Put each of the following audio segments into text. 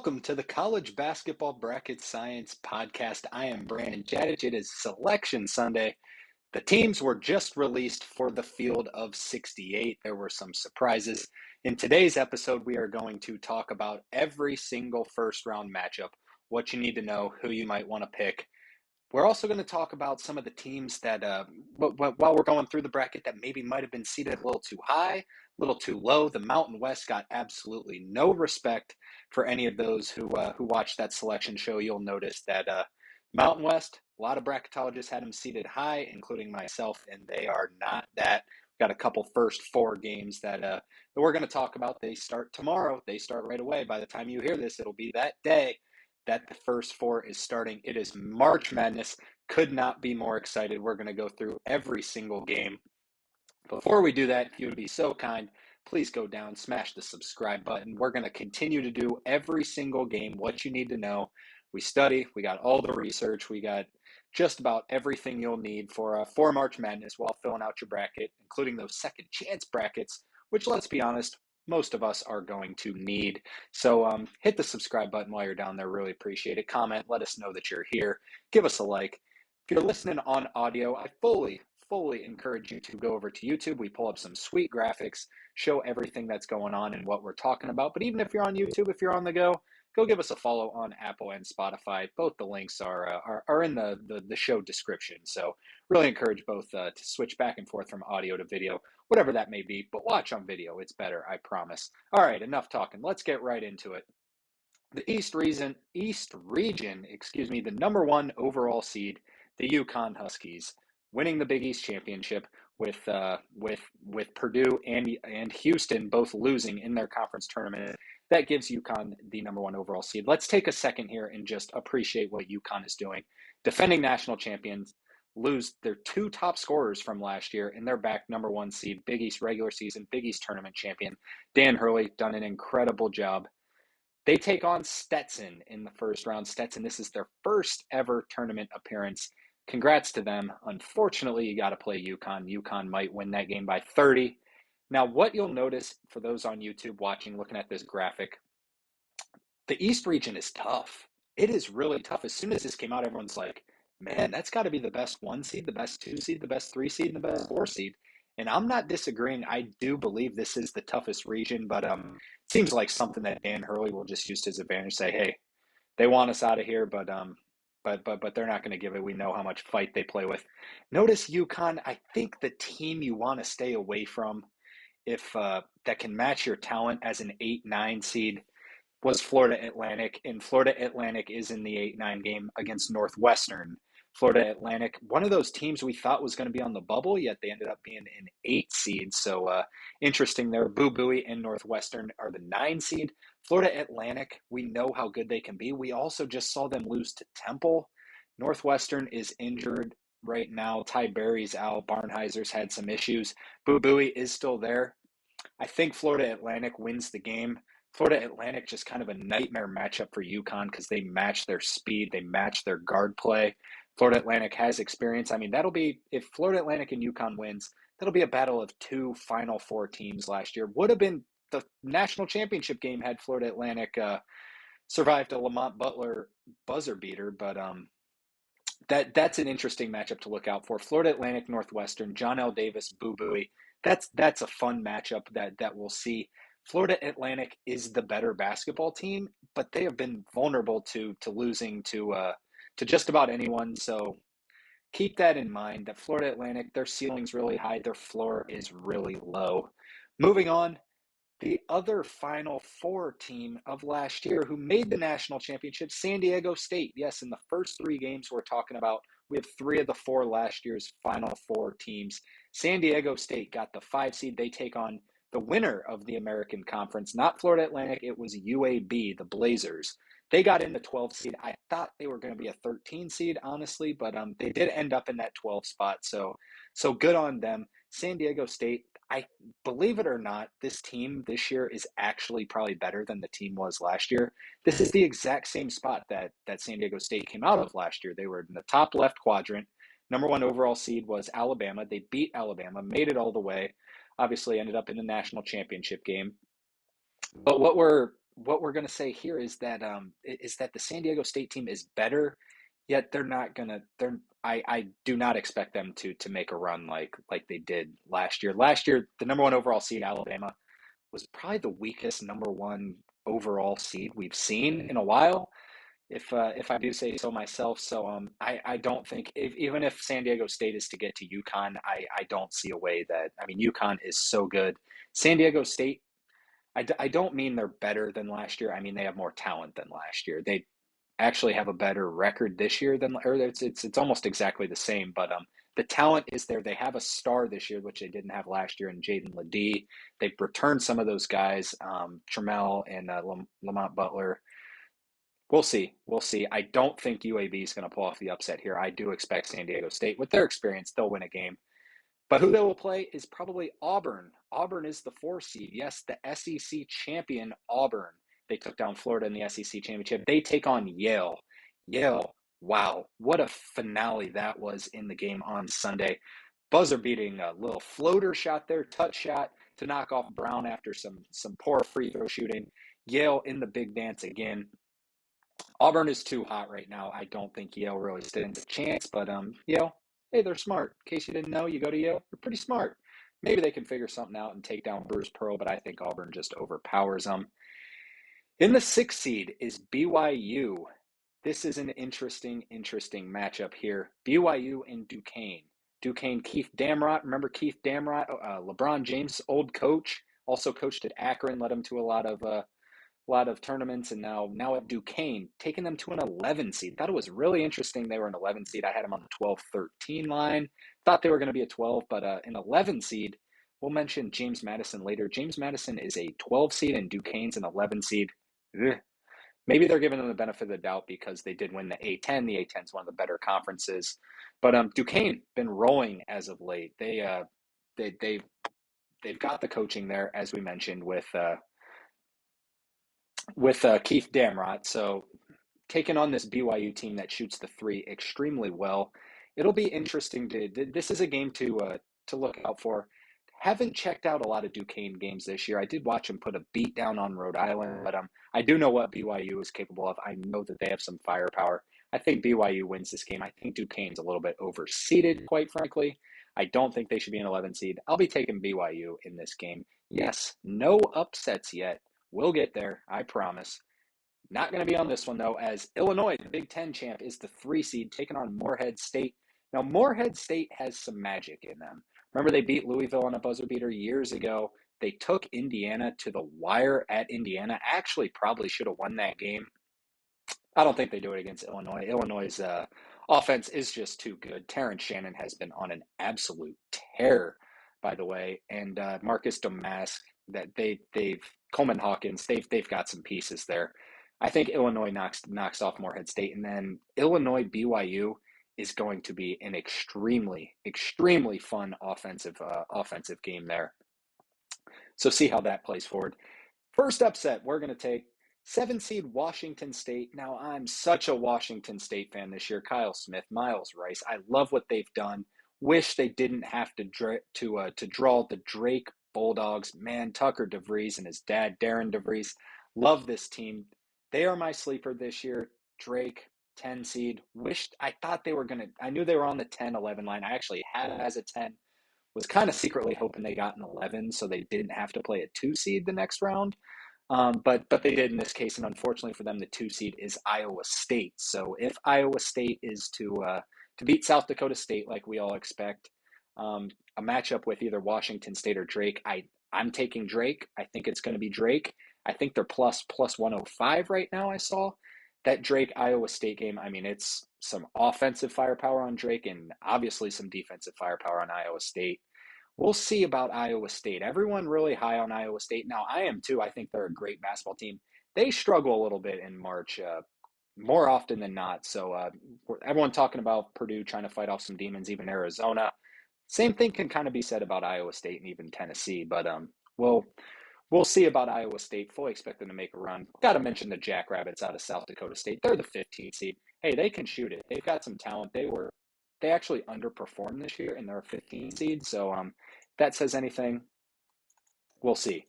Welcome to the College Basketball Bracket Science Podcast. I am Brandon Jadic. It is Selection Sunday. The teams were just released for the field of 68. There were some surprises. In today's episode, we are going to talk about every single first round matchup, what you need to know, who you might want to pick. We're also going to talk about some of the teams that, while we're going through the bracket, that maybe might have been seated a little too high, a little too low. The Mountain West got absolutely no respect for any of those who watched that selection show. You'll notice that Mountain West, a lot of bracketologists had them seated high, including myself, and they are not that. We've got a couple first four games that we're going to talk about. They start tomorrow. They start right away. By the time you hear this, it'll be that day that the first four is starting. It is March Madness. Could not be more excited. We're going to go through every single game. Before we do that, if you would be so kind, please go down, smash the subscribe button. We're going to continue to do every single game, what you need to know. We study, we got all the research, we got just about everything you'll need for March Madness while filling out your bracket, including those second chance brackets, which, let's be honest, most of us are going to need. So hit the subscribe button while you're down there. Really appreciate it. Comment, let us know that you're here. Give us a like. If you're listening on audio, I fully encourage you to go over to YouTube. We pull up some sweet graphics, show everything that's going on and what we're talking about. But even if you're on YouTube, if you're on the go give us a follow on Apple and Spotify. Both the links are in the show description. So really encourage both to switch back and forth from audio to video, whatever that may be. But watch on video. It's better, I promise. All right, enough talking. Let's get right into it. The East region, the number one overall seed, the UConn Huskies, winning the Big East championship with Purdue and Houston both losing in their conference tournament. That gives UConn the number one overall seed. Let's take a second here and just appreciate what UConn is doing. Defending national champions lose their two top scorers from last year, and they're back number one seed, Big East regular season, Big East tournament champion. Dan Hurley done an incredible job. They take on Stetson in the first round. Stetson, this is their first ever tournament appearance. Congrats to them. Unfortunately, you got to play UConn. UConn might win that game by 30. Now, what you'll notice for those on YouTube watching, looking at this graphic, the East region is tough. It is really tough. As soon as this came out, everyone's like, man, that's got to be the best one seed, the best two seed, the best three seed, and the best four seed. And I'm not disagreeing. I do believe this is the toughest region, but it seems like something that Dan Hurley will just use to his advantage. Say, hey, they want us out of here, but they're not going to give it. We know how much fight they play with. Notice UConn. I think the team you want to stay away from, if that can match your talent as an 8-9 seed, was Florida Atlantic, and Florida Atlantic is in the 8-9 game against Northwestern. Florida Atlantic, one of those teams we thought was going to be on the bubble, yet they ended up being an 8 seed. So interesting there. Boo Buie and Northwestern are the 9 seed. Florida Atlantic, we know how good they can be. We also just saw them lose to Temple. Northwestern is injured right now. Ty Berry's out. Barnheiser's had some issues. Boo Buie is still there. I think Florida Atlantic wins the game. Florida Atlantic, just kind of a nightmare matchup for UConn because they match their speed, they match their guard play. Florida Atlantic has experience. I mean, that'll be, if Florida Atlantic and UConn wins, that'll be a battle of two Final Four teams last year. Would have been the national championship game had Florida Atlantic survived a Lamont Butler buzzer beater, but that's an interesting matchup to look out for. Florida Atlantic, Northwestern, John L. Davis, Boo Buie. That's a fun matchup that we'll see. Florida Atlantic is the better basketball team, but they have been vulnerable to losing to just about anyone. So keep that in mind, that Florida Atlantic, their ceiling's really high, their floor is really low. Moving on, the other Final Four team of last year who made the national championship, San Diego State. Yes, in the first three games we're talking about, we have three of the four last year's Final Four teams. San Diego State got the 5 seed. They take on the winner of the American Conference, not Florida Atlantic. It was UAB, the Blazers. They got in the 12 seed. I thought they were going to be a 13 seed, honestly, but they did end up in that 12 spot. So good on them. San Diego State, I believe it or not, this team this year is actually probably better than the team was last year. This is the exact same spot that San Diego State came out of last year. They were in the top left quadrant. Number one overall seed was Alabama. They beat Alabama, made it all the way. Obviously ended up in the national championship game. But what we're what we're going to say here is that the San Diego State team is better, yet they're not going to. They're I do not expect them to make a run like they did last year. Last year, the number one overall seed Alabama was probably the weakest number one overall seed we've seen in a while, if I do say so myself. So I don't think even if San Diego State is to get to UConn, I don't see a way that I mean UConn is so good. San Diego State, I don't mean they're better than last year. I mean they have more talent than last year. They actually have a better record this year than or it's almost exactly the same, but the talent is there. They have a star this year, which they didn't have last year in Jaden Ledee. They've returned some of those guys, Trammell and Lamont Butler. We'll see. We'll see. I don't think UAB is going to pull off the upset here. I do expect San Diego State, with their experience, they'll win a game. But who they will play is probably Auburn. Auburn is the 4 seed. Yes, the SEC champion Auburn. They took down Florida in the SEC championship. They take on Yale. Yale, wow, what a finale that was in the game on Sunday. Buzzer beating a little floater shot there, touch shot to knock off Brown after some poor free throw shooting. Yale in the big dance again. Auburn is too hot right now. I don't think Yale really stands a chance, but Yale, hey, they're smart. In case you didn't know, you go to Yale, they're pretty smart. Maybe they can figure something out and take down Bruce Pearl, but I think Auburn just overpowers them. In the 6th seed is BYU. This is an interesting matchup here. BYU and Duquesne. Duquesne, Keith Damrot. Remember Keith Damrot, LeBron James' old coach, also coached at Akron, led him to a lot of tournaments, and now at Duquesne, taking them to an 11 seed. Thought it was really interesting they were an 11 seed. I had them on the 12-13 line. Thought they were going to be a 12, but an 11 seed. We'll mention James Madison later. James Madison is a 12 seed and Duquesne's an 11 seed. Ugh. Maybe they're giving them the benefit of the doubt because they did win the A10. The A10 is one of the better conferences, but Duquesne been rolling as of late. They've got the coaching there, as we mentioned, with Keith Damrot. So taking on this BYU team that shoots the 3 extremely well, it'll be interesting this is a game to look out for. Haven't checked out a lot of Duquesne games this year. I did watch them put a beat down on Rhode Island, but I do know what BYU is capable of. I know that they have some firepower. I think BYU wins this game. I think Duquesne's a little bit overseeded, quite frankly. I don't think they should be an 11 seed. I'll be taking BYU in this game. Yes, no upsets yet. We'll get there, I promise. Not going to be on this one, though, as Illinois, the Big Ten champ, is the 3 seed, taking on Morehead State. Now, Morehead State has some magic in them. Remember, they beat Louisville on a buzzer beater years ago. They took Indiana to the wire at Indiana. Actually, probably should have won that game. I don't think they do it against Illinois. Illinois' offense is just too good. Terrence Shannon has been on an absolute tear, by the way, and Marcus Domask. That they've Coleman Hawkins. They've got some pieces there. I think Illinois knocks off Morehead State, and then Illinois BYU is going to be an extremely fun offensive game there. So see how that plays forward. First upset, we're going to take 7 seed Washington State. Now, I'm such a Washington State fan this year. Kyle Smith, Miles Rice. I love what they've done. Wish they didn't have to draw the Drake Bulldogs. Man, Tucker DeVries and his dad, Darren DeVries. Love this team. They are my sleeper this year. Drake, 10 seed. I thought they were going to, I knew they were on the 10-11 line. I actually had it as a 10. Was kind of secretly hoping they got an 11 so they didn't have to play a 2 seed the next round. But they did in this case, and unfortunately for them, the 2 seed is Iowa State. So if Iowa State is to beat South Dakota State like we all expect, a matchup with either Washington State or Drake, I'm taking Drake. I think it's going to be Drake. I think they're plus 105 right now. I saw that Drake Iowa State game. I mean, it's some offensive firepower on Drake and obviously some defensive firepower on Iowa State. We'll see about Iowa State. Everyone really high on Iowa State. Now, I am too. I think they're a great basketball team. They struggle a little bit in March, more often than not. So everyone talking about Purdue trying to fight off some demons, even Arizona. Same thing can kind of be said about Iowa State and even Tennessee. But we'll see about Iowa State. Fully expect them to make a run. Got to mention the Jackrabbits out of South Dakota State. They're the 15th seed. Hey, they can shoot it. They've got some talent. They actually underperformed this year and they're a 15 seed. So that says anything, we'll see.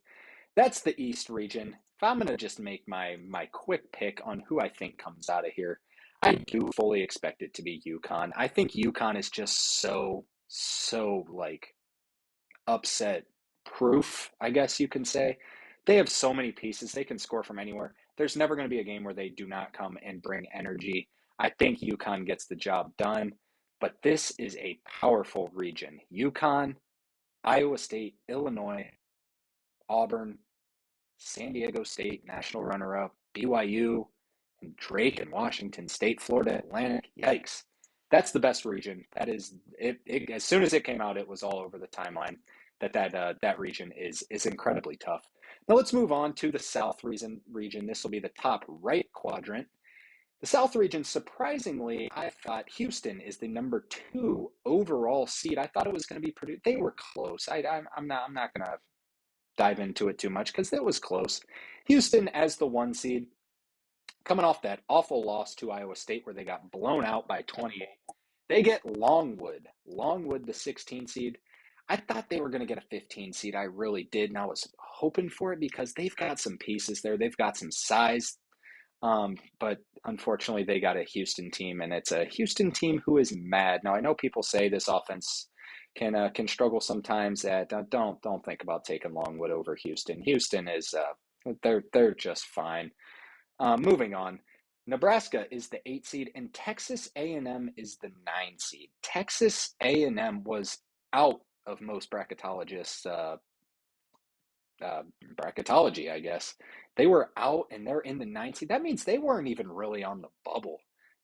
That's the East region. I'm going to just make my quick pick on who I think comes out of here, I do fully expect it to be UConn. I think UConn is just so like upset proof, I guess you can say. They have so many pieces. They can score from anywhere. There's never going to be a game where they do not come and bring energy. I think UConn gets the job done, but this is a powerful region. UConn, Iowa State, Illinois, Auburn, San Diego State, national runner-up, BYU, and Drake and Washington State, Florida Atlantic. Yikes. That's the best region. That is it. As soon as it came out, it was all over the timeline that region is incredibly tough. Now let's move on to the South region. This will be the top right quadrant. The South region, surprisingly, I thought Houston is the number 2 overall seed. I thought it was going to be Purdue. They were close. I'm not going to dive into it too much because that was close. Houston as the 1 seed, coming off that awful loss to Iowa State where they got blown out by 28. They get Longwood the 16 seed. I thought they were going to get a 15 seed. I really did, and I was hoping for it because they've got some pieces there. They've got some size. But unfortunately, they got a Houston team, and it's a Houston team who is mad. Now, I know people say this offense can struggle sometimes. Don't think about taking Longwood over Houston. Houston is they're just fine. Moving on, Nebraska is the 8 seed, and Texas A&M is the 9 seed. Texas A&M was out of most bracketologists' bracketology, I guess. They were out and they're in the 9 seed. That means they weren't even really on the bubble.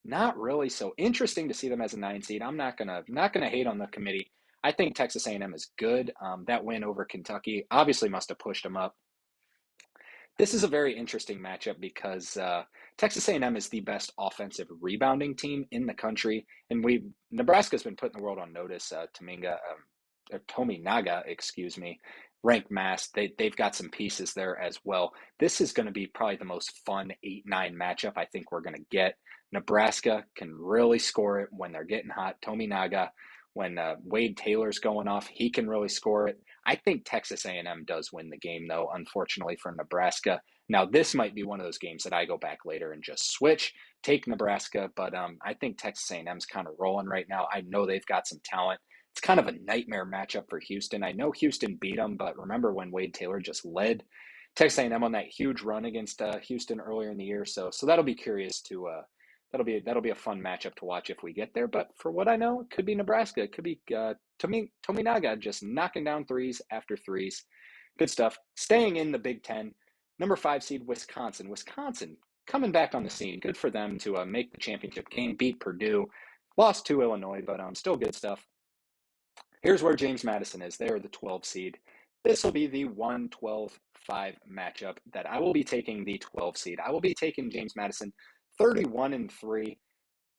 Not really. So interesting to see them as a 9 seed. I'm not gonna hate on the committee. I think Texas A&M is good. That win over Kentucky obviously must have pushed them up. This is a very interesting matchup because Texas A&M is the best offensive rebounding team in the country, and Nebraska's been putting the world on notice. Tominaga, excuse me, ranked mass. They've got some pieces there as well. This is going to be probably the most fun 8-9 matchup I think we're going to get. Nebraska can really score it when they're getting hot. Tominaga, when Wade Taylor's going off, he can really score it. I think Texas A&M does win the game, though, unfortunately for Nebraska. Now, this might be one of those games that I go back later and just switch, take Nebraska, but I think Texas A&M's kind of rolling right now. I know they've got some talent. It's kind of a nightmare matchup for Houston. I know Houston beat them, but remember when Wade Taylor just led Texas A&M on that huge run against Houston earlier in the year? So that'll be curious to that'll be a fun matchup to watch if we get there. But for what I know, it could be Nebraska. It could be Tominaga just knocking down threes after threes. Good stuff. Staying in the Big Ten, number 5 seed Wisconsin. Wisconsin coming back on the scene. Good for them to make the championship game, beat Purdue, lost to Illinois, but still good stuff. Here's where James Madison is. They are the 12 seed. This will be the 1-12-5 matchup that I will be taking the 12 seed. I will be taking James Madison 31-3.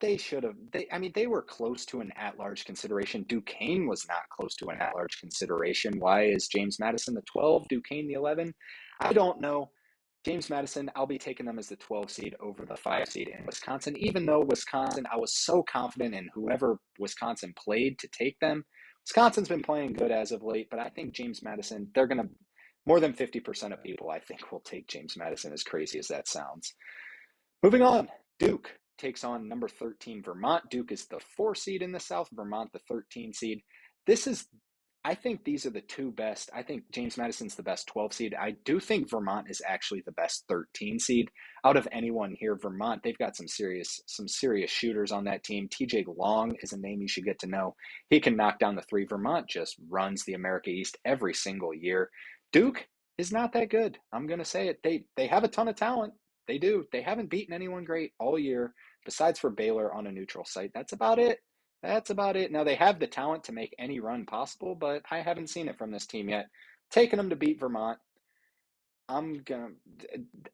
They were close to an at-large consideration. Duquesne was not close to an at-large consideration. Why is James Madison the 12, Duquesne the 11? I don't know. James Madison, I'll be taking them as the 12 seed over the 5 seed in Wisconsin, even though Wisconsin, I was so confident in whoever Wisconsin played to take them. Wisconsin's been playing good as of late, but I think James Madison, they're going to, more than 50% of people, I think, will take James Madison, as crazy as that sounds. Moving on, Duke takes on number 13 Vermont. Duke is the 4 seed in the South, Vermont the 13 seed. I think these are the two best. I think James Madison's the best 12 seed. I do think Vermont is actually the best 13 seed out of anyone here. Vermont, they've got some serious shooters on that team. TJ Long is a name you should get to know. He can knock down the 3. Vermont just runs the America East every single year. Duke is not that good. I'm going to say it. They have a ton of talent. They do. They haven't beaten anyone great all year, besides for Baylor on a neutral site. That's about it. Now, they have the talent to make any run possible, but I haven't seen it from this team yet. Taking them to beat Vermont.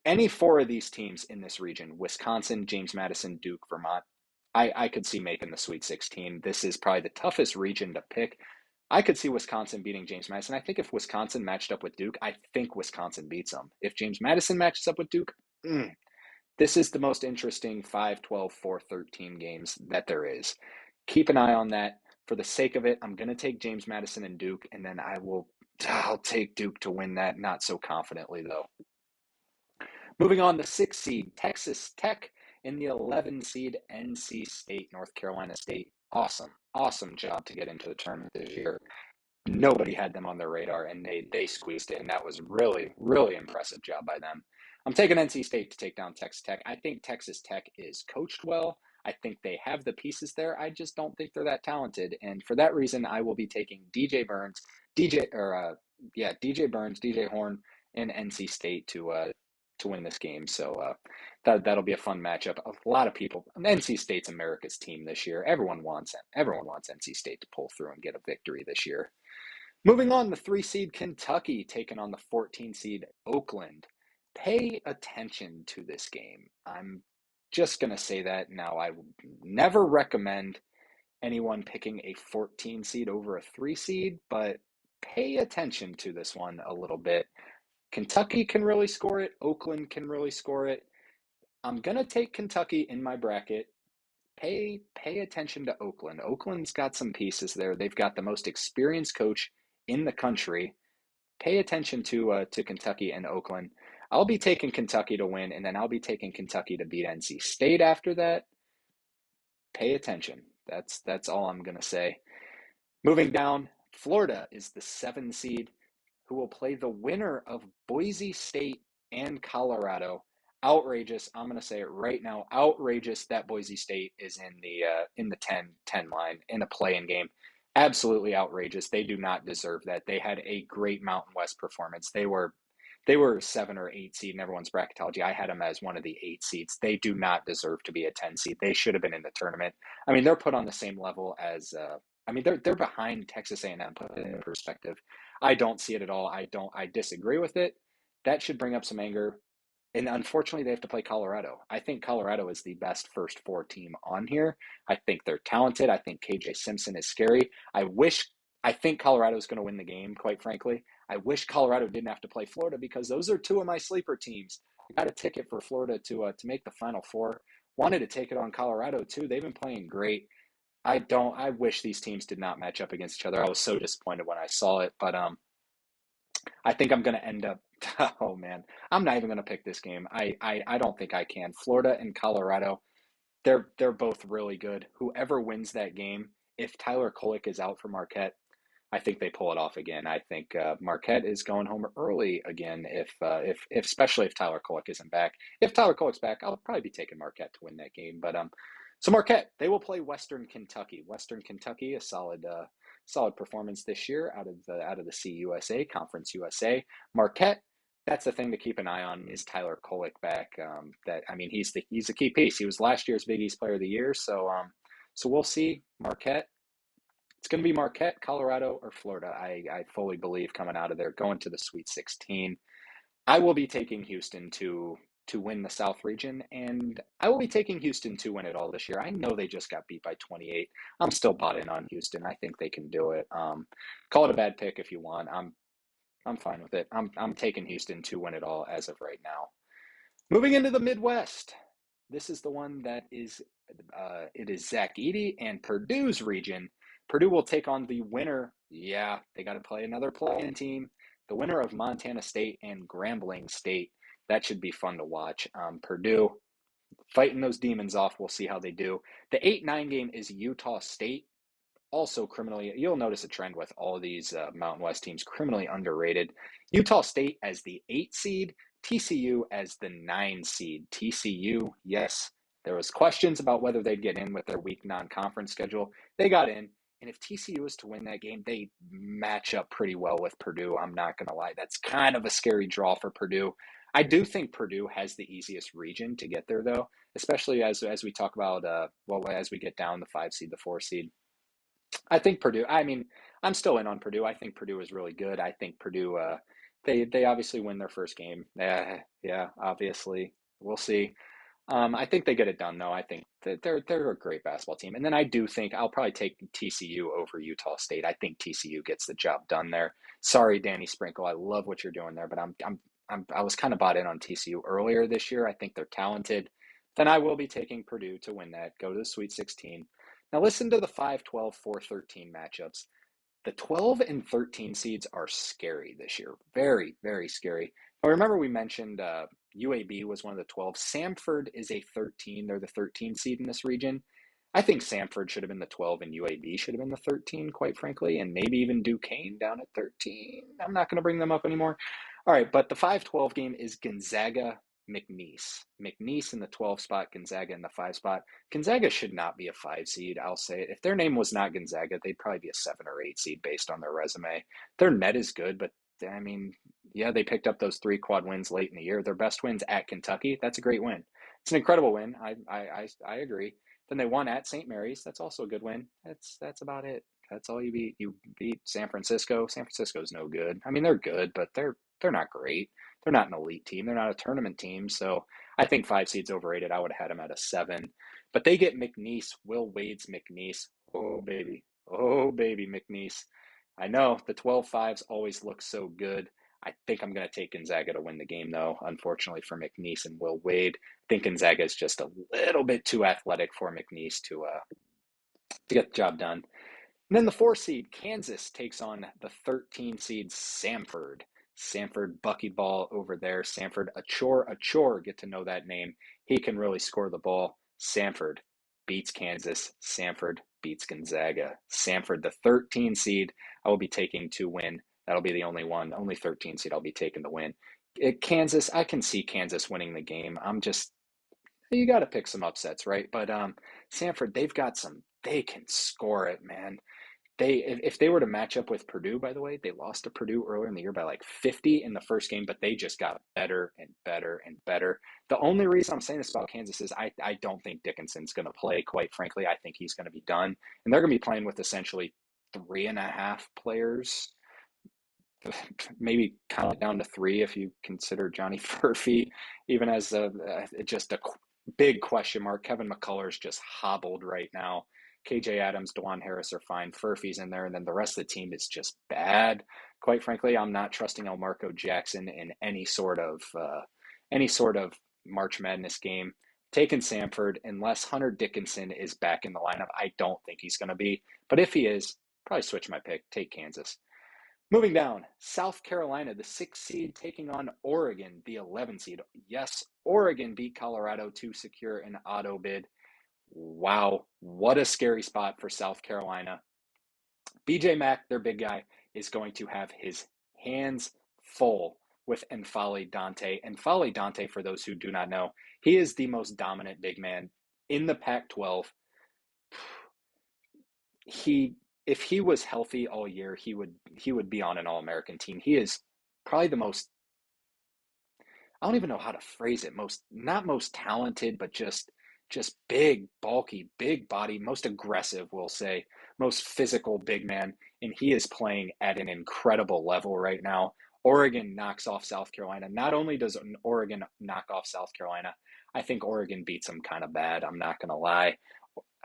Any 4 of these teams in this region, Wisconsin, James Madison, Duke, Vermont, I could see making the Sweet 16. This is probably the toughest region to pick. I could see Wisconsin beating James Madison. I think if Wisconsin matched up with Duke, I think Wisconsin beats them. If James Madison matches up with Duke, this is the most interesting 5, 12, 4, 13 games that there is. Keep an eye on that. For the sake of it, I'm going to take James Madison and Duke, and then I'll take Duke to win that, not so confidently, though. Moving on, the 6 seed, Texas Tech, and the 11 seed, NC State, North Carolina State. Awesome, awesome job to get into the tournament this year. Nobody had them on their radar, and they squeezed it, and that was really, really impressive job by them. I'm taking NC State to take down Texas Tech. I think Texas Tech is coached well. I think they have the pieces there. I just don't think they're that talented, and for that reason, I will be taking DJ Burns, DJ Horn, and NC State to win this game. So that'll be a fun matchup. A lot of people. NC State's America's team this year. Everyone wants NC State to pull through and get a victory this year. Moving on, the 3 seed Kentucky taking on the 14 seed Oakland. Pay attention to this game. I'm just going to say that now. I would never recommend anyone picking a 14 seed over a 3 seed, but pay attention to this one a little bit. Kentucky can really score it. Oakland can really score it. I'm going to take Kentucky in my bracket. Pay attention to Oakland. Oakland's got some pieces there. They've got the most experienced coach in the country. Pay attention to Kentucky and Oakland. I'll be taking Kentucky to win, and then I'll be taking Kentucky to beat NC State after that. Pay attention. That's all I'm going to say. Moving down, Florida is the 7 seed who will play the winner of Boise State and Colorado. Outrageous. I'm going to say it right now. Outrageous that Boise State is in the 10 line in a play-in game. Absolutely outrageous. They do not deserve that. They had a great Mountain West performance. They were 7 or 8 seed in everyone's bracketology. I had them as one of the 8 seeds. They do not deserve to be a 10 seed. They should have been in the tournament. I mean, they're put on the same level as they're behind Texas A&M. Put it in perspective. I don't see it at all. I disagree with it. That should bring up some anger. And unfortunately, they have to play Colorado. I think Colorado is the best first 4 team on here. I think they're talented. I think KJ Simpson is scary. I think Colorado is going to win the game, quite frankly. I wish Colorado didn't have to play Florida because those are 2 of my sleeper teams. I got a ticket for Florida to make the Final Four. Wanted to take it on Colorado too. They've been playing great. I wish these teams did not match up against each other. I was so disappointed when I saw it, but I think I'm going to end up. Oh man, I'm not even going to pick this game. I don't think I can. Florida and Colorado, they're both really good. Whoever wins that game, if Tyler Kolek is out for Marquette, I think they pull it off again. I think Marquette is going home early again. If especially if Tyler Kolek isn't back. If Tyler Kolek's back, I'll probably be taking Marquette to win that game. But so Marquette, they will play Western Kentucky. Western Kentucky, a solid performance this year out of the CUSA Conference USA. Marquette, that's the thing to keep an eye on. Is Tyler Kolek back? He's the key piece. He was last year's Big East Player of the Year. So we'll see. Marquette. It's going to be Marquette, Colorado, or Florida. I fully believe coming out of there, going to the Sweet 16. I will be taking Houston to win the South region, and I will be taking Houston to win it all this year. I know they just got beat by 28. I'm still bought in on Houston. I think they can do it. Call it a bad pick if you want. I'm fine with it. I'm taking Houston to win it all as of right now. Moving into the Midwest, this is the one that is it is Zach Edey and Purdue's region. Purdue will take on the winner. Yeah, they got to play another play-in team. The winner of Montana State and Grambling State. That should be fun to watch. Purdue fighting those demons off. We'll see how they do. The 8-9 game is Utah State. Also criminally, you'll notice a trend with all of these Mountain West teams, criminally underrated. Utah State as the 8 seed, TCU as the 9 seed. TCU, yes, there was questions about whether they'd get in with their weak non-conference schedule. They got in, and if TCU is to win that game, they match up pretty well with Purdue. I'm not going to lie. That's kind of a scary draw for Purdue. I do think Purdue has the easiest region to get there, though, especially as we talk about, as we get down the 5 seed, the 4 seed. I think Purdue. I'm still in on Purdue. I think Purdue is really good. I think Purdue. They obviously win their first game. Yeah, obviously we'll see. I think they get it done though. I think that they're a great basketball team. And then I do think I'll probably take TCU over Utah State. I think TCU gets the job done there. Sorry, Danny Sprinkle. I love what you're doing there, but I was kind of bought in on TCU earlier this year. I think they're talented. Then I will be taking Purdue to win that. Go to the Sweet 16. Now listen to the 5-12, 4-13 matchups. The 12 and 13 seeds are scary this year. Very, very scary. I remember we mentioned UAB was one of the 12. Samford is a 13. They're the 13 seed in this region. I think Samford should have been the 12 and UAB should have been the 13, quite frankly, and maybe even Duquesne down at 13. I'm not going to bring them up anymore. All right, but the 5-12 game is Gonzaga McNeese. McNeese in the 12 spot, Gonzaga in the 5 spot. Gonzaga should not be a 5 seed, I'll say it. If their name was not Gonzaga, they'd probably be a 7 or 8 seed based on their resume. Their net is good, but I mean, yeah, they picked up those 3 quad wins late in the year. Their best wins at Kentucky. That's a great win. It's an incredible win. I agree. Then they won at St. Mary's. That's also a good win. That's about it. That's all you beat. You beat San Francisco. San Francisco's no good. I mean, they're good, but they're not great. They're not an elite team. They're not a tournament team. So I think 5 seeds overrated. I would have had them at a 7. But they get McNeese, Will Wade's McNeese. Oh baby. Oh baby, McNeese. I know the 12-5s always look so good. I think I'm going to take Gonzaga to win the game, though, unfortunately for McNeese and Will Wade. I think Gonzaga is just a little bit too athletic for McNeese to get the job done. And then the 4 seed, Kansas, takes on the 13 seed, Samford. Samford buckyball over there. Samford, Achor, get to know that name. He can really score the ball. Samford beats Kansas. Samford beats Gonzaga. Samford, the 13 seed, I will be taking to win. That'll be the only one, only 13 seed I'll be taking to win. Kansas, I can see Kansas winning the game. You got to pick some upsets, right? But Samford, they can score it, man. If they were to match up with Purdue, by the way, they lost to Purdue earlier in the year by like 50 in the first game, but they just got better and better and better. The only reason I'm saying this about Kansas is I don't think Dickinson's going to play, quite frankly. I think he's going to be done. And they're going to be playing with essentially 3.5 players, maybe count it down to 3 if you consider Johnny Furphy even as just a big question mark. Kevin McCullough's just hobbled right now. KJ Adams, DeJuan Harris are fine. Furphy's in there, and then the rest of the team is just bad. Quite frankly, I'm not trusting Elmarco Jackson in any sort of March Madness game. Taking Samford, unless Hunter Dickinson is back in the lineup, I don't think he's going to be. But if he is, probably switch my pick. Take Kansas. Moving down, South Carolina, the 6 seed, taking on Oregon, the 11 seed. Yes, Oregon beat Colorado to secure an auto bid. Wow, what a scary spot for South Carolina. BJ Mack, their big guy, is going to have his hands full with N'Faly Dante. N'Faly Dante, for those who do not know, he is the most dominant big man in the Pac-12. If he was healthy all year, he would be on an All-American team. He is probably the most, I don't even know how to phrase it, not most talented, but just big, bulky, big body, most aggressive, we'll say, most physical big man, and he is playing at an incredible level right now. Oregon knocks off South Carolina. Not only does Oregon knock off South Carolina, I think Oregon beats them kind of bad. I'm not going to lie.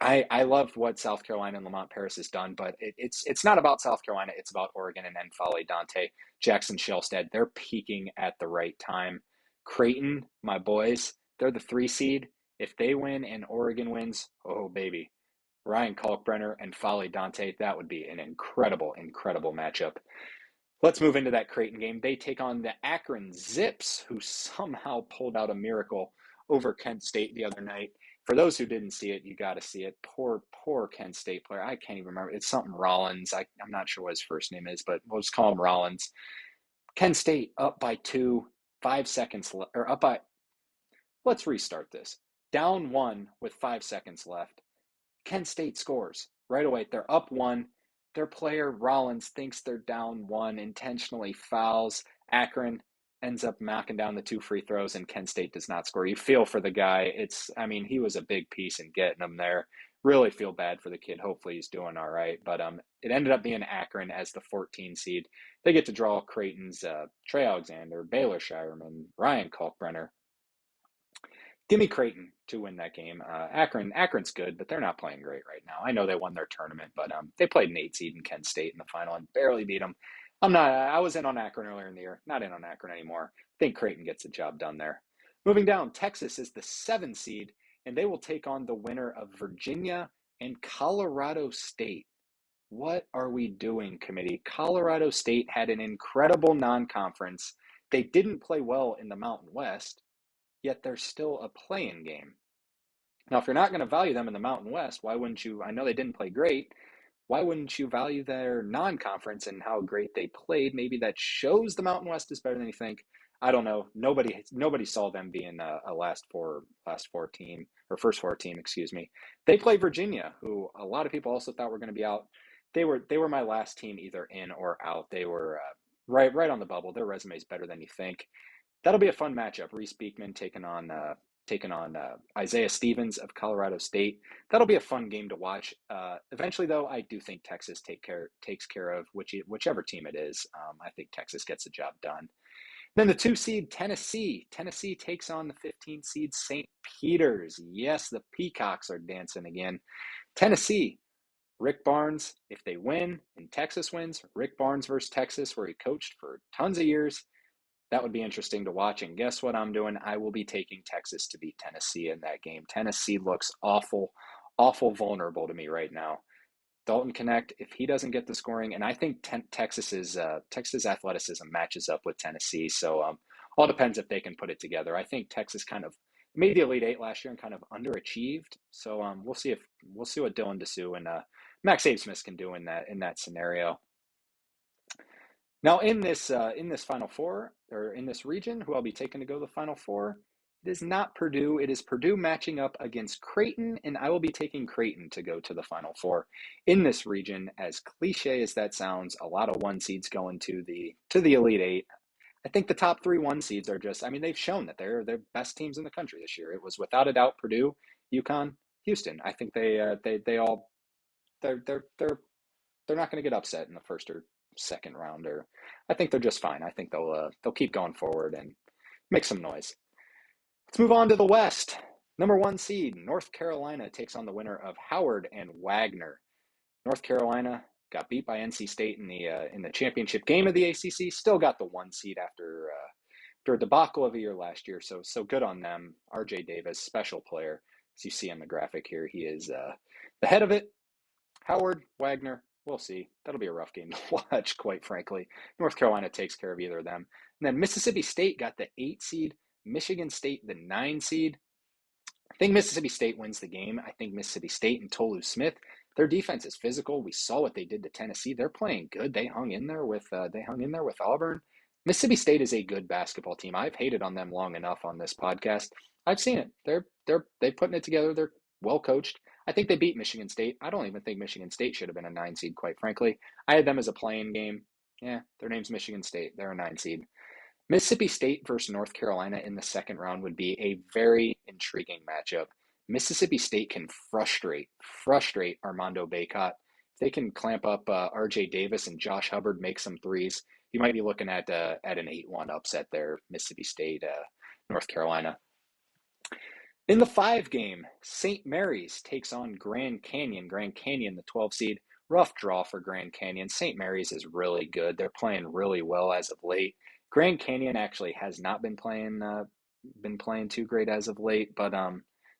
I love what South Carolina and Lamont Paris has done, but it's not about South Carolina. It's about Oregon and N'Faly Dante, Jackson Shelstead. They're peaking at the right time. Creighton, my boys, they're the 3 seed. If they win and Oregon wins, oh baby, Ryan Kalkbrenner and N'Faly Dante, that would be an incredible, incredible matchup. Let's move into that Creighton game. They take on the Akron Zips, who somehow pulled out a miracle over Kent State the other night. For those who didn't see it, you got to see it. Poor Kent State player. I can't even remember. It's something Rollins. I'm not sure what his first name is, but we'll just call him Rollins. Kent State up by 2, 5 seconds left, or up by, let's restart this. Down 1 with 5 seconds left. Kent State scores right away. They're up 1. Their player, Rollins, thinks they're down 1, intentionally fouls. Akron ends up knocking down the 2 free throws, and Kent State does not score. You feel for the guy. He was a big piece in getting them there. Really feel bad for the kid. Hopefully he's doing all right. But it ended up being Akron as the 14 seed. They get to draw Creighton's Trey Alexander, Baylor Shireman, Ryan Kalkbrenner. Give me Creighton to win that game. Akron's good, but they're not playing great right now. I know they won their tournament, but they played an 8 seed in Kent State in the final and barely beat them. I was in on Akron earlier in the year, not in on Akron anymore. I think Creighton gets the job done there. Moving down, Texas is the 7 seed, and they will take on the winner of Virginia and Colorado State. What are we doing, committee? Colorado State had an incredible non-conference. They didn't play well in the Mountain West, yet they're still a play-in game. Now, if you're not going to value them in the Mountain West, why wouldn't you? I know they didn't play great. Why wouldn't you value their non-conference and how great they played? Maybe that shows the Mountain West is better than you think. I don't know. Nobody saw them being a last four team or first four team, excuse me. They play Virginia, who a lot of people also thought were going to be out. They were my last team either in or out. They were right on the bubble. Their resume is better than you think. That'll be a fun matchup. Reese Beekman taking on Isaiah Stevens of Colorado State. That'll be a fun game to watch. Eventually, though, I do think Texas takes care of whichever team it is. I think Texas gets the job done. Then the 2 seed Tennessee. Tennessee takes on the 15 seed St. Peter's. Yes, the Peacocks are dancing again. Tennessee. Rick Barnes, if they win and Texas wins, Rick Barnes versus Texas, where he coached for tons of years. That would be interesting to watch. And guess what I'm doing? I will be taking Texas to beat Tennessee in that game. Tennessee looks awful, awful vulnerable to me right now. Dalton Connect, if he doesn't get the scoring, and I think Texas's athleticism matches up with Tennessee. So all depends if they can put it together. I think Texas kind of made the Elite Eight last year and kind of underachieved. So we'll see what Dylan Dessou and Max Abesmith can do in that scenario. Now, in this Final Four, or in this region, who I'll be taking to go to the Final Four, it is not Purdue. It is Purdue matching up against Creighton, and I will be taking Creighton to go to the Final Four. In this region, as cliche as that sounds, a lot of 1 seeds going to the Elite Eight. I think the top 3 1 seeds are just, I mean, they've shown that they're best teams in the country this year. It was without a doubt Purdue, UConn, Houston. I think they all they're not going to get upset in the first or second round, or I think they're just fine. I think they'll keep going forward and make some noise. Let's move on to the West. Number 1 seed North Carolina takes on the winner of Howard and Wagner. North Carolina got beat by NC State in the championship game of the ACC. Still got the 1 seed after a debacle of a year last year. So good on them. R.J. Davis, special player, as you see on the graphic here. He is the head of it. Howard, Wagner, we'll see. That'll be a rough game to watch, quite frankly. North Carolina takes care of either of them. And then Mississippi State got the 8 seed, Michigan State the 9 seed. I think Mississippi State wins the game. I think Mississippi State and Tolu Smith, their defense is physical. We saw what they did to Tennessee. They're playing good. They hung in there with Auburn. Mississippi State is a good basketball team. I've hated on them long enough on this podcast. I've seen it. They're putting it together. They're well coached. I think they beat Michigan State. I don't even think Michigan State should have been a 9 seed, quite frankly. I had them as a playing game. Yeah, their name's Michigan State. They're a 9 seed. Mississippi State versus North Carolina in the second round would be a very intriguing matchup. Mississippi State can frustrate Armando Bacot. If they can clamp up R.J. Davis and Josh Hubbard, make some threes, you might be looking at an 8-1 upset there, Mississippi State, North Carolina. In the 5 game, St. Mary's takes on Grand Canyon. Grand Canyon, the 12 seed. Rough draw for Grand Canyon. St. Mary's is really good. They're playing really well as of late. Grand Canyon actually has not been playing too great as of late, but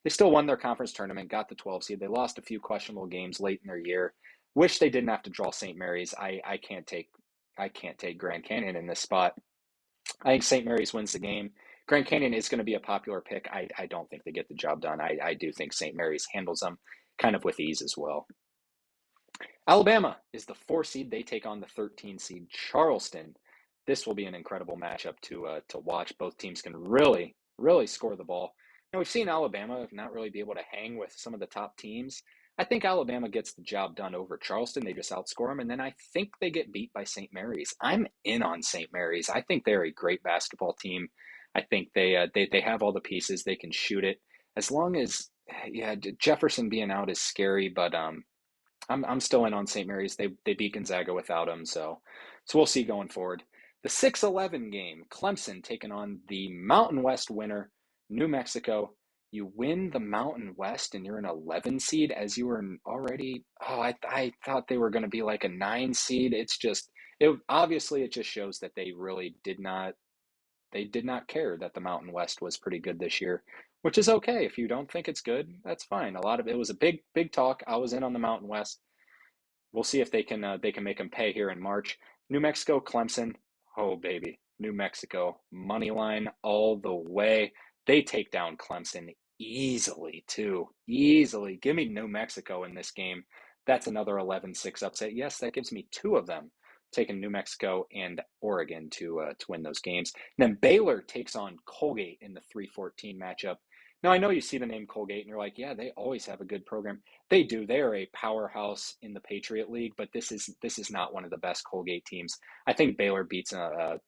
they still won their conference tournament, got the 12 seed. They lost a few questionable games late in their year. Wish they didn't have to draw St. Mary's. I can't take Grand Canyon in this spot. I think St. Mary's wins the game. Grand Canyon is going to be a popular pick. I don't think they get the job done. I do think St. Mary's handles them kind of with ease as well. Alabama is the 4 seed. They take on the 13 seed Charleston. This will be an incredible matchup to watch. Both teams can really, really score the ball. Now, we've seen Alabama not really be able to hang with some of the top teams. I think Alabama gets the job done over Charleston. They just outscore them, and then I think they get beat by St. Mary's. I'm in on St. Mary's. I think they're a great basketball team. I think they have all the pieces. They can shoot it. As long as, Jefferson being out is scary, but I'm still in on St. Mary's. They beat Gonzaga without him, so we'll see going forward. The 6-11 game, Clemson taking on the Mountain West winner, New Mexico. You win the Mountain West and you're an 11 seed as you were already. Oh, I thought they were going to be like a 9 seed. Obviously it just shows that they really did not care that the Mountain West was pretty good this year, which is okay. If you don't think it's good, that's fine. A lot of it was a big talk. I was in on the Mountain West. We'll see if they can make them pay here in March. New Mexico, Clemson. Oh, baby. New Mexico, money line all the way. They take down Clemson easily, too. Easily. Give me New Mexico in this game. That's another 11-6 upset. Yes, that gives me two of them, taking New Mexico and Oregon to win those games. And then Baylor takes on Colgate in the 3-14 matchup. Now, I know you see the name Colgate and you're like, yeah, they always have a good program. They do. They are a powerhouse in the Patriot League, but this is not one of the best Colgate teams. I think Baylor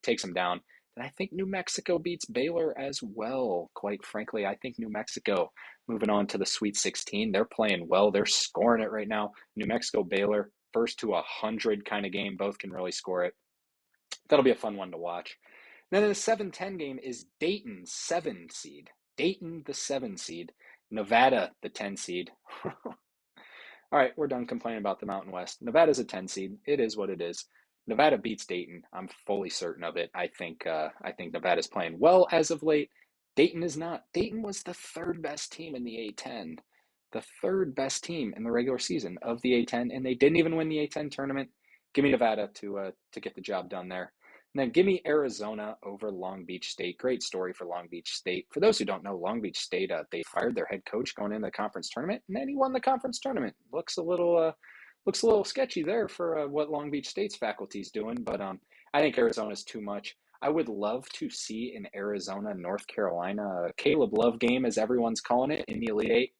takes them down. And I think New Mexico beats Baylor as well, quite frankly. I think New Mexico, moving on to the Sweet 16, they're playing well. They're scoring it right now. New Mexico, Baylor, first to 100 kind of game. Both can really score it. That'll be a fun one to watch. Then in the 7-10 game is Dayton, 7 seed. Dayton, the 7 seed. Nevada, the 10 seed. All right, we're done complaining about the Mountain West. Nevada's a 10 seed. It is what it is. Nevada beats Dayton. I'm fully certain of it. I think Nevada's playing well as of late. Dayton is not. Dayton was the third best team in the A10, the third best team in the regular season of the A10, and they didn't even win the A10 tournament. Give me Nevada to get the job done there. And then give me Arizona over Long Beach State. Great story for Long Beach State. For those who don't know, Long Beach State, they fired their head coach going into the conference tournament, and then he won the conference tournament. Looks a little sketchy there for what Long Beach State's faculty is doing, but I think Arizona's too much. I would love to see an Arizona North Carolina Caleb Love game, as everyone's calling it, in the Elite Eight.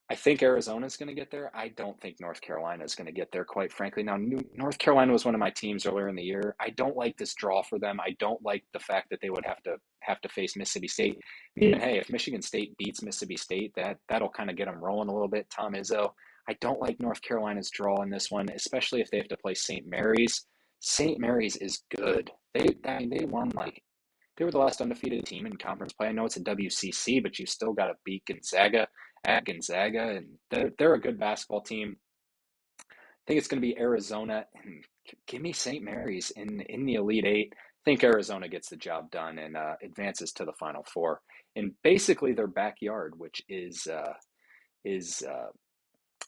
I think Arizona's going to get there. I don't think North Carolina is going to get there, quite frankly. Now, North Carolina was one of my teams earlier in the year. I don't like this draw for them. I don't like the fact that they would have to face Mississippi State. And hey, if Michigan State beats Mississippi State, that'll kind of get them rolling a little bit. Tom Izzo. I don't like North Carolina's draw in this one, especially if they have to play St. Mary's. St. Mary's is good. They won they were the last undefeated team in conference play. I know it's a WCC, but you still got to beat Gonzaga at Gonzaga, and they're a good basketball team. I think it's going to be Arizona, and give me St. Mary's in the Elite Eight. I think Arizona gets the job done and advances to the Final Four in basically their backyard, which is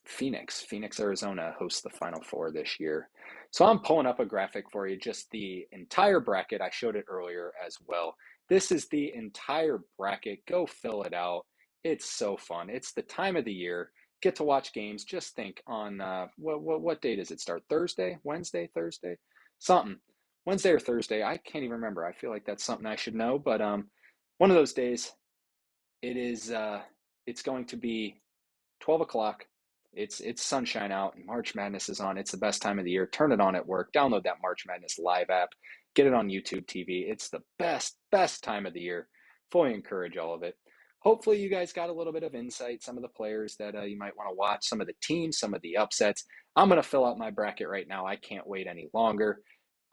Phoenix, Arizona hosts the Final Four this year. So I'm pulling up a graphic for you, just the entire bracket. I showed it earlier as well. This is the entire bracket. Go fill it out. It's so fun. It's the time of the year. Get to watch games. Just think on what day does it start? Thursday, Wednesday, Thursday, something. Wednesday or Thursday. I can't even remember. I feel like that's something I should know. But one of those days, it is. It's going to be 12 o'clock. It's sunshine out and March Madness is on. It's the best time of the year. Turn it on at work. Download that March Madness live app. Get it on YouTube TV. It's the best time of the year. Fully encourage all of it. Hopefully you guys got a little bit of insight, some of the players that you might want to watch, some of the teams, some of the upsets. I'm going to fill out my bracket right now. I can't wait any longer.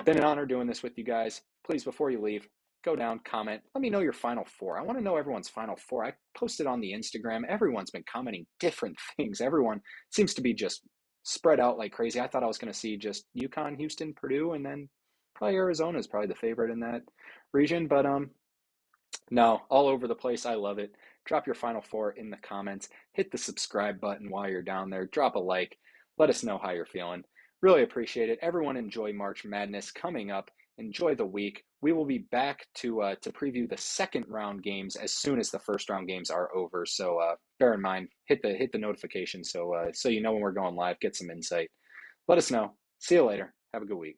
Been an honor doing this with you guys. Please, before you leave, go down, comment. Let me know your Final Four. I want to know everyone's Final Four. I posted on the Instagram. Everyone's been commenting different things. Everyone seems to be just spread out like crazy. I thought I was going to see just UConn, Houston, Purdue, and then probably Arizona is probably the favorite in that region. But no, all over the place. I love it. Drop your Final Four in the comments. Hit the subscribe button while you're down there. Drop a like. Let us know how you're feeling. Really appreciate it. Everyone enjoy March Madness coming up. Enjoy the week. We will be back to preview the second round games as soon as the first round games are over. So bear in mind, hit the notification so you know when we're going live. Get some insight. Let us know. See you later. Have a good week.